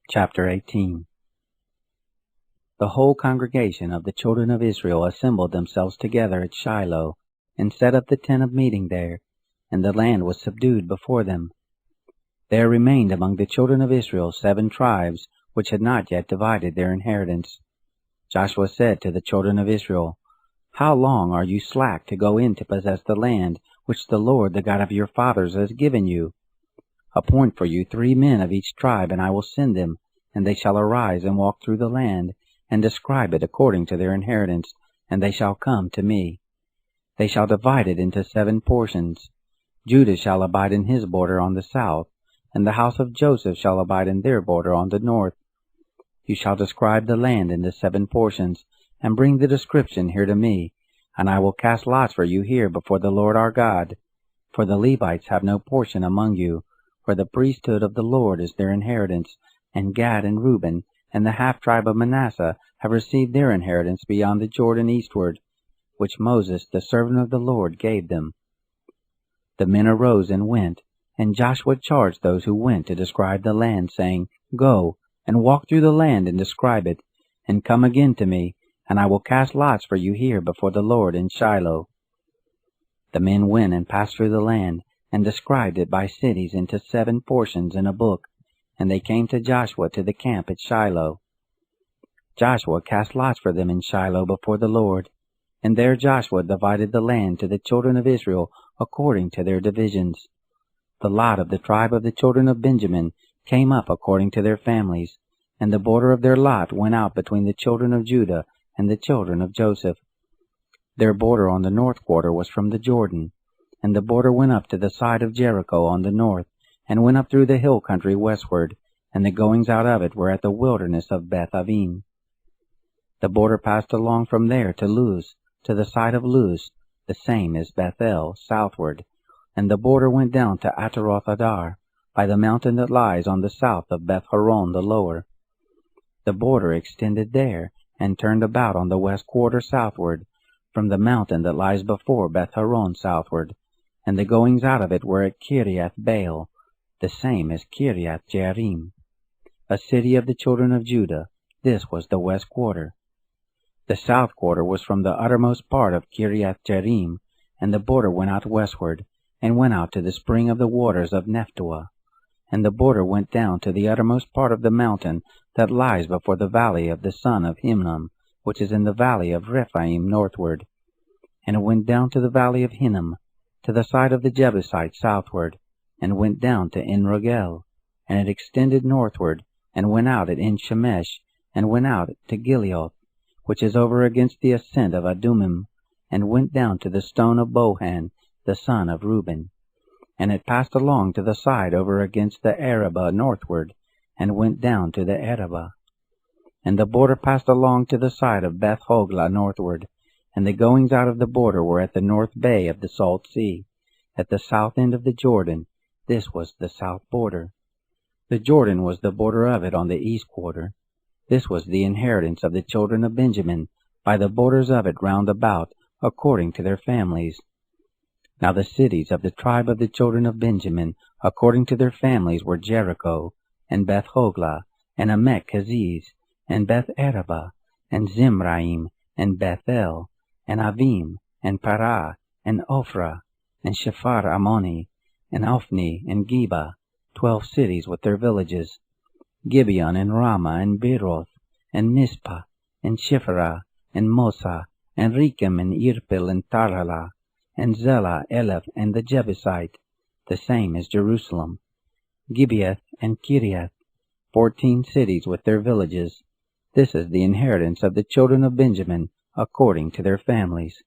Chapter 18. The whole congregation of the children of Israel assembled themselves together at Shiloh, and set up the tent of meeting there, and the land was subdued before them. There remained among the children of Israel 7 tribes, which had not yet divided their inheritance. Joshua said to the children of Israel, How long are you slack to go in to possess the land which the Lord, the God of your fathers, has given you? Appoint for you 3 men of each tribe, and I will send them, and they shall arise and walk through the land, and describe it according to their inheritance, and they shall come to me. They shall divide it into 7 portions. Judah shall abide in his border on the south, and the house of Joseph shall abide in their border on the north. You shall describe the land into 7 portions, and bring the description here to me, and I will cast lots for you here before the Lord our God. For the Levites have no portion among you, for the priesthood of the Lord is their inheritance, and Gad and Reuben and the half-tribe of Manasseh have received their inheritance beyond the Jordan eastward, which Moses the servant of the Lord gave them. The men arose and went, and Joshua charged those who went to describe the land, saying, Go, and walk through the land and describe it, and come again to me, and I will cast lots for you here before the Lord in Shiloh. The men went and passed through the land, and described it by cities into 7 portions in a book, and they came to Joshua to the camp at Shiloh. Joshua cast lots for them in Shiloh before the Lord, and there Joshua divided the land to the children of Israel according to their divisions. The lot of the tribe of the children of Benjamin came up according to their families, and the border of their lot went out between the children of Judah and the children of Joseph. Their border on the north quarter was from the Jordan, and the border went up to the side of Jericho on the north, and went up through the hill country westward, and the goings out of it were at the wilderness of Beth-avim. The border passed along from there to Luz, to the side of Luz, the same as Bethel, southward, and the border went down to Ataroth-adar, by the mountain that lies on the south of Beth-horon the lower. The border extended there, and turned about on the west quarter southward, from the mountain that lies before Beth-horon southward, and the goings out of it were at Kiriath-baal, the same as Kiriath-jearim, a city of the children of Judah. This was the west quarter. The south quarter was from the uttermost part of Kiriath-jearim, and the border went out westward, and went out to the spring of the waters of Nephtoah. And the border went down to the uttermost part of the mountain that lies before the valley of the son of Hinnom, which is in the valley of Rephaim northward. And it went down to the valley of Hinnom, to the side of the Jebusites southward, and went down to En-rogel, and it extended northward, and went out at En-shemesh, and went out to Gileoth, which is over against the ascent of Adumim, and went down to the stone of Bohan, the son of Reuben. And it passed along to the side over against the Arabah northward, and went down to the Arabah. And the border passed along to the side of Beth-hoglah northward, and the goings out of the border were at the north bay of the Salt Sea, at the south end of the Jordan. This was the south border. The Jordan was the border of it on the east quarter. This was the inheritance of the children of Benjamin, by the borders of it round about, according to their families. Now the cities of the tribe of the children of Benjamin, according to their families, were Jericho, and Beth-hoglah, and Amek-keziz, and Beth-arabah, and Zimraim, and Bethel, and Avim, and Parah, and Ophrah, and Shephar Ammoni, and Ophni, and Geba, 12 cities with their villages, Gibeon, and Ramah, and Beeroth, and Mizpah, and Shiphrah, and Mosa, and Rechem, and Irpil, and Tarhalah, and Zelah, Eleph, and the Jebusite, the same as Jerusalem, Gibeath, and Kiriath, 14 cities with their villages. This is the inheritance of the children of Benjamin, according to their families.